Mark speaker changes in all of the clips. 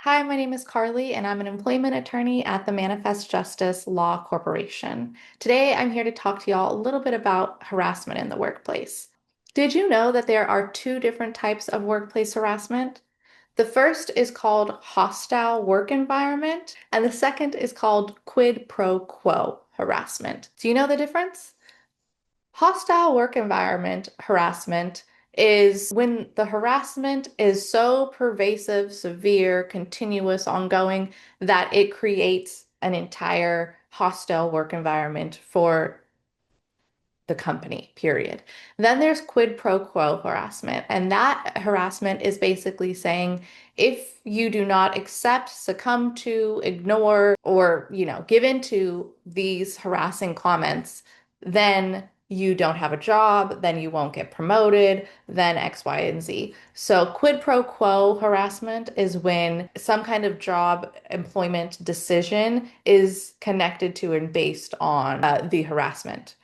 Speaker 1: Hi, my name is Carly, and I'm an employment attorney at the Manifest Justice Law Corporation. Today, I'm here to talk to y'all a little bit about harassment in the workplace. Did you know that there are two different types of workplace harassment? The first is called hostile work environment, and the second is called quid pro quo harassment. Do you know the difference? Hostile work environment harassment is when the harassment is so pervasive, severe, continuous, ongoing that it creates an entire hostile work environment for the company, period. Then there's quid pro quo harassment, and that harassment is basically saying if you do not accept, succumb to, ignore, or, give into these harassing comments, then you don't have a job, then you won't get promoted, then X, Y, and Z. So quid pro quo harassment is when some kind of job employment decision is connected to and based on the harassment.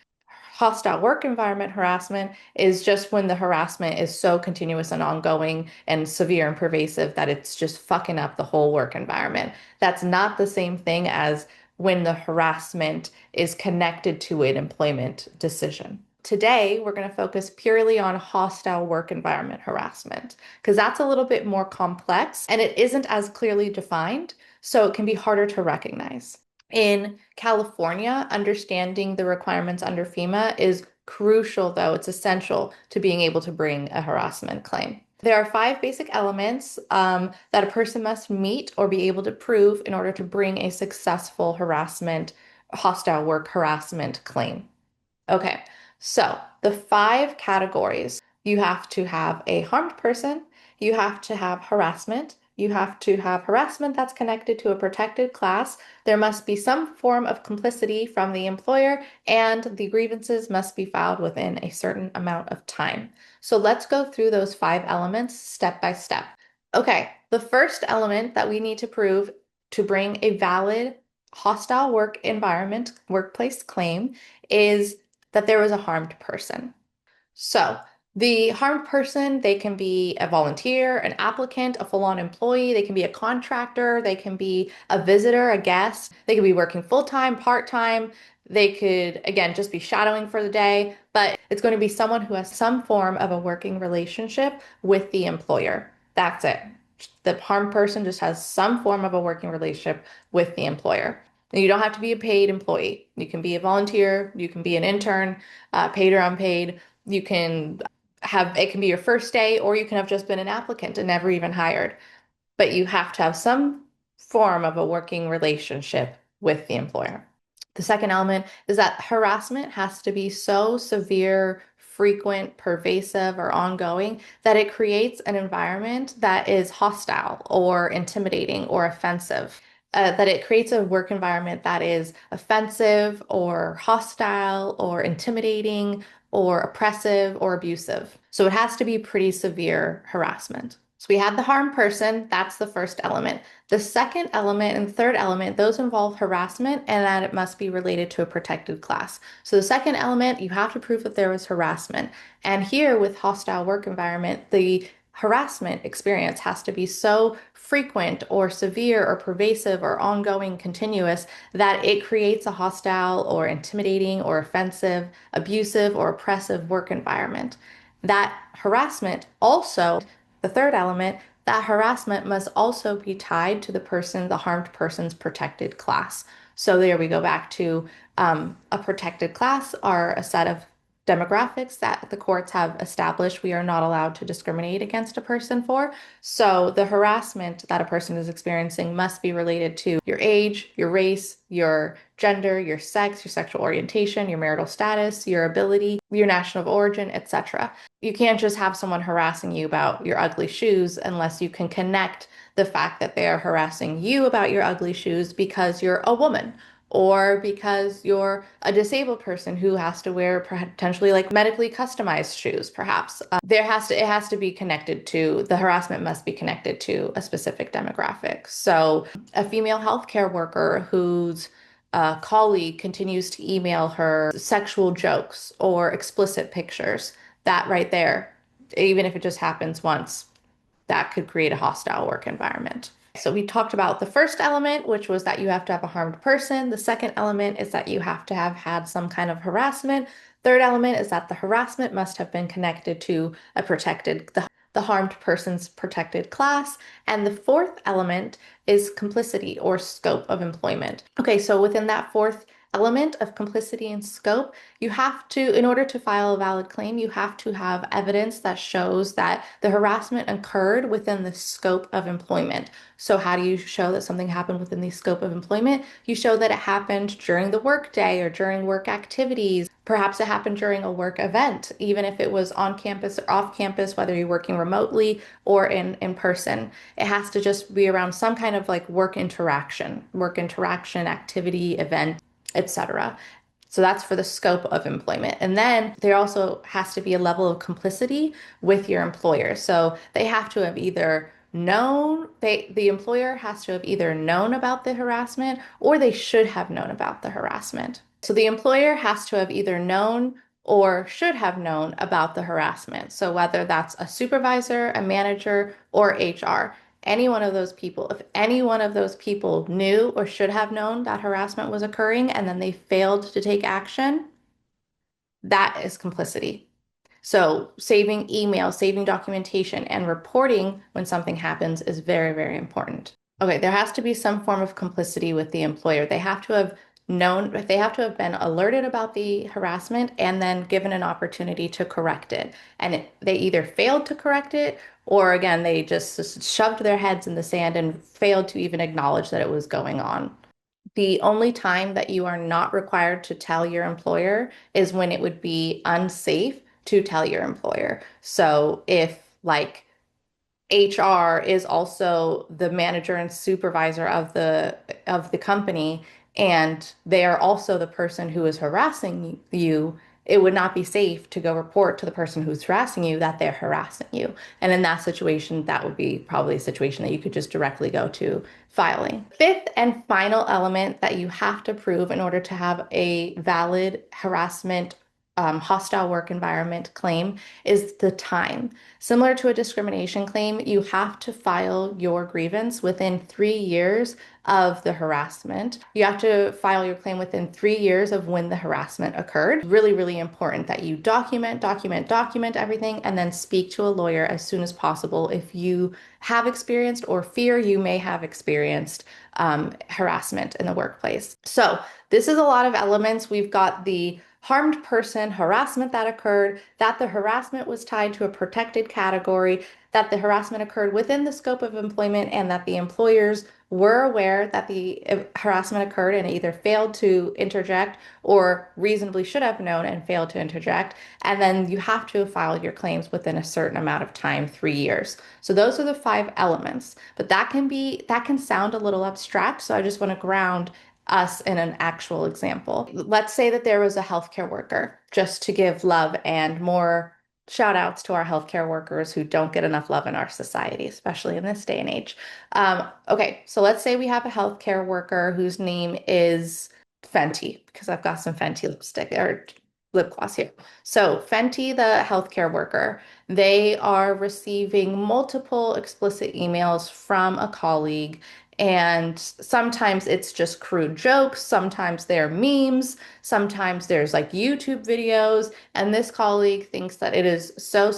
Speaker 1: Hostile work environment harassment is just when the harassment is so continuous and ongoing and severe and pervasive that it's just fucking up the whole work environment. That's not the same thing as when the harassment is connected to an employment decision. Today, we're going to focus purely on hostile work environment harassment because that's a little bit more complex and it isn't as clearly defined, so it can be harder to recognize. In California, understanding the requirements under FEMA is crucial, though. It's essential to being able to bring a harassment claim. There are five basic elements that a person must meet or be able to prove in order to bring a successful hostile work harassment claim. Okay, so the five categories you have to have a harmed person, you have to have harassment, you have to have harassment that's connected to a protected class, there must be some form of complicity from the employer, and the grievances must be filed within a certain amount of time. So let's go through those five elements step by step. Okay, the first element that we need to prove to bring a valid hostile work environment workplace claim is that there was a harmed person. So the harmed person, they can be a volunteer, an applicant, a full-on employee, they can be a contractor, they can be a visitor, a guest, they could be working full-time, part-time, they could, again, just be shadowing for the day, but it's going to be someone who has some form of a working relationship with the employer. That's it. The harmed person just has some form of a working relationship with the employer. And you don't have to be a paid employee. You can be a volunteer, you can be an intern, paid or unpaid. You can have, it can be your first day, or you can have just been an applicant and never even hired. But you have to have some form of a working relationship with the employer. The second element is that harassment has to be so severe, frequent, pervasive, or ongoing that it creates an environment that is hostile or intimidating or offensive. That it creates a work environment that is offensive or hostile or intimidating or oppressive or abusive. So it has to be pretty severe harassment. So we had the harmed person, that's the first element. The second element and third element, those involve harassment and that it must be related to a protected class. So the second element, you have to prove that there was harassment. And here with hostile work environment, the harassment experience has to be so frequent or severe or pervasive or ongoing, continuous, that it creates a hostile or intimidating or offensive, abusive or oppressive work environment. That harassment also, the third element, that harassment must also be tied to the harmed person's protected class. So there we go back to a protected class are a set of demographics that the courts have established we are not allowed to discriminate against a person for. So the harassment that a person is experiencing must be related to your age, your race, your gender, your sex, your sexual orientation, your marital status, your ability, your nation of origin, etc. You can't just have someone harassing you about your ugly shoes unless you can connect the fact that they are harassing you about your ugly shoes because you're a woman or because you're a disabled person who has to wear potentially like medically customized shoes, perhaps. It has to be connected to, the harassment must be connected to a specific demographic. So a female healthcare worker whose colleague continues to email her sexual jokes or explicit pictures, that right there, even if it just happens once, that could create a hostile work environment. So we talked about the first element, which was that you have to have a harmed person. The second element is that you have to have had some kind of harassment. Third element is that the harassment must have been connected to the harmed person's protected class. And the fourth element is complicity or scope of employment. Okay, so within that fourth element of complicity and scope, you have to, in order to file a valid claim, you have to have evidence that shows that the harassment occurred within the scope of employment. So how do you show that something happened within the scope of employment? You show that it happened during the workday or during work activities. Perhaps it happened during a work event, even if it was on campus or off campus, whether you're working remotely or in person. It has to just be around some kind of like work interaction, activity, event, etc. So that's for the scope of employment. And then there also has to be a level of complicity with your employer. So they have to have either the employer has to have either known about the harassment or they should have known about the harassment. So the employer has to have either known or should have known about the harassment. So whether that's a supervisor, a manager, or HR, any one of those people, if any one of those people knew or should have known that harassment was occurring and then they failed to take action, that is complicity. So saving email, saving documentation, and reporting when something happens is very, very important. Okay, there has to be some form of complicity with the employer. They have to have known, they have to have been alerted about the harassment and then given an opportunity to correct it. And they either failed to correct it or again, they just shoved their heads in the sand and failed to even acknowledge that it was going on. The only time that you are not required to tell your employer is when it would be unsafe to tell your employer. So if like HR is also the manager and supervisor of the company, and they are also the person who is harassing you, it would not be safe to go report to the person who's harassing you that they're harassing you. And in that situation, that would be probably a situation that you could just directly go to filing. Fifth and final element that you have to prove in order to have a valid harassment hostile work environment claim is the time. Similar to a discrimination claim, you have to file your grievance within 3 years of the harassment. You have to file your claim within 3 years of when the harassment occurred. Really, really important that you document everything and then speak to a lawyer as soon as possible if you have experienced or fear you may have experienced harassment in the workplace. So this is a lot of elements. We've got the harmed person harassment that occurred, that the harassment was tied to a protected category, that the harassment occurred within the scope of employment, and that the employers were aware that the harassment occurred and either failed to interject or reasonably should have known and failed to interject. And then you have to file your claims within a certain amount of time, 3 years. So those are the five elements. But that can sound a little abstract. So I just want to ground us in an actual example. Let's say that there was a healthcare worker, just to give love and more shout outs to our healthcare workers who don't get enough love in our society, especially in this day and age. Okay, so let's say we have a healthcare worker whose name is Fenty, because I've got some Fenty lipstick or lip gloss here. So Fenty, the healthcare worker, they are receiving multiple explicit emails from a colleague. And sometimes it's just crude jokes, sometimes they're memes, sometimes there's like YouTube videos. And this colleague thinks that it is so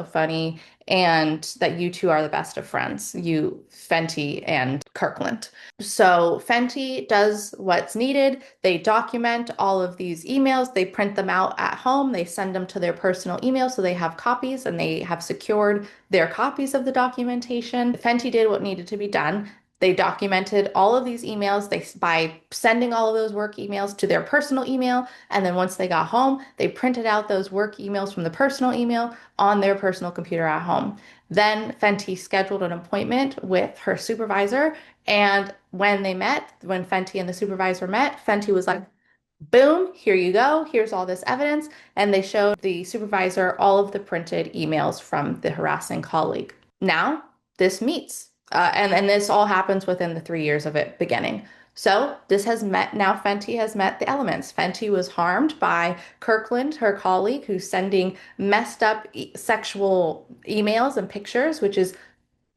Speaker 1: funny and that you two are the best of friends, you, Fenty and Kirkland. So Fenty does what's needed. They document all of these emails. They print them out at home. They send them to their personal email so they have copies and they have secured their copies of the documentation. Fenty did what needed to be done. They documented all of these emails by sending all of those work emails to their personal email. And then once they got home, they printed out those work emails from the personal email on their personal computer at home. Then Fenty scheduled an appointment with her supervisor. And when Fenty and the supervisor met, Fenty was like, boom, here you go. Here's all this evidence. And they showed the supervisor all of the printed emails from the harassing colleague. Now, this meets. And this all happens within the 3 years of it beginning. So now Fenty has met the elements. Fenty was harmed by Kirkland, her colleague, who's sending messed up sexual emails and pictures, which is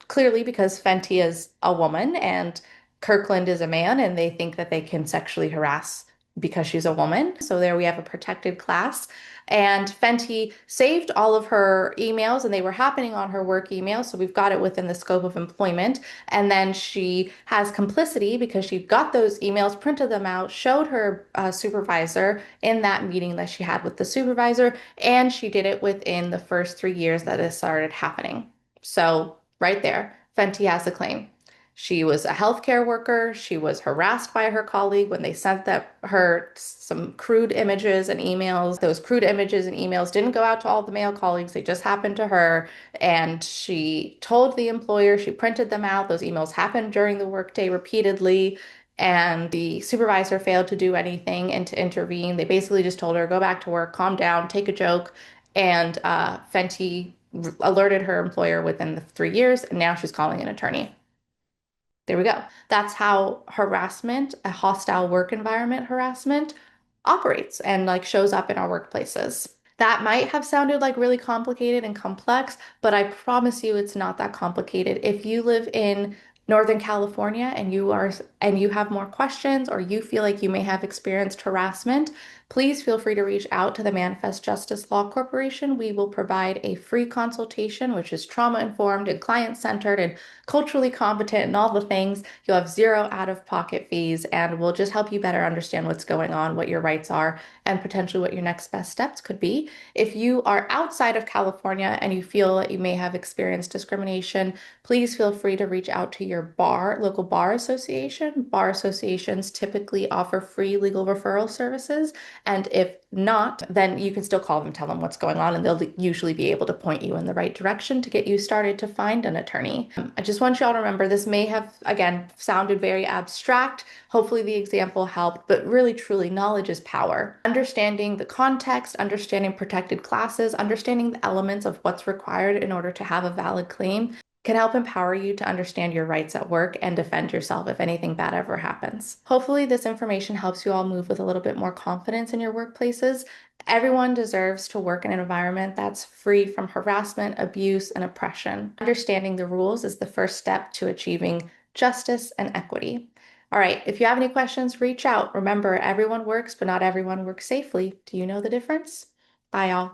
Speaker 1: clearly because Fenty is a woman and Kirkland is a man, and they think that they can sexually harass because she's a woman. So there we have a protected class. And Fenty saved all of her emails, and they were happening on her work email. So we've got it within the scope of employment. And then she has complicity because she got those emails, printed them out, showed her supervisor in that meeting that she had with the supervisor, and she did it within the first 3 years that it started happening. So right there, Fenty has a claim. She was a healthcare worker. She was harassed by her colleague when they sent her some crude images and emails. Those crude images and emails didn't go out to all the male colleagues. They just happened to her. And she told the employer, she printed them out. Those emails happened during the workday repeatedly. And the supervisor failed to do anything and to intervene. They basically just told her, go back to work, calm down, take a joke. And Fenty alerted her employer within the 3 years, and now she's calling an attorney. There we go. That's how harassment, a hostile work environment harassment, operates and like shows up in our workplaces. That might have sounded like really complicated and complex, but I promise you it's not that complicated. If you live in Northern California and you have more questions or you feel like you may have experienced harassment, please feel free to reach out to the Manifest Justice Law Corporation. We will provide a free consultation, which is trauma-informed and client-centered and culturally competent and all the things. You'll have zero out-of-pocket fees, and we'll just help you better understand what's going on, what your rights are, and potentially what your next best steps could be. If you are outside of California and you feel that you may have experienced discrimination, please feel free to reach out to your local bar association. Bar associations typically offer free legal referral services. And if not, then you can still call them, tell them what's going on, and they'll usually be able to point you in the right direction to get you started to find an attorney. I just want y'all to remember this may have, again, sounded very abstract. Hopefully the example helped, but really, truly, knowledge is power. Understanding the context, understanding protected classes, understanding the elements of what's required in order to have a valid claim can help empower you to understand your rights at work and defend yourself if anything bad ever happens. Hopefully, this information helps you all move with a little bit more confidence in your workplaces. Everyone deserves to work in an environment that's free from harassment, abuse, and oppression. Understanding the rules is the first step to achieving justice and equity. All right, if you have any questions, reach out. Remember, everyone works, but not everyone works safely. Do you know the difference? Bye, y'all.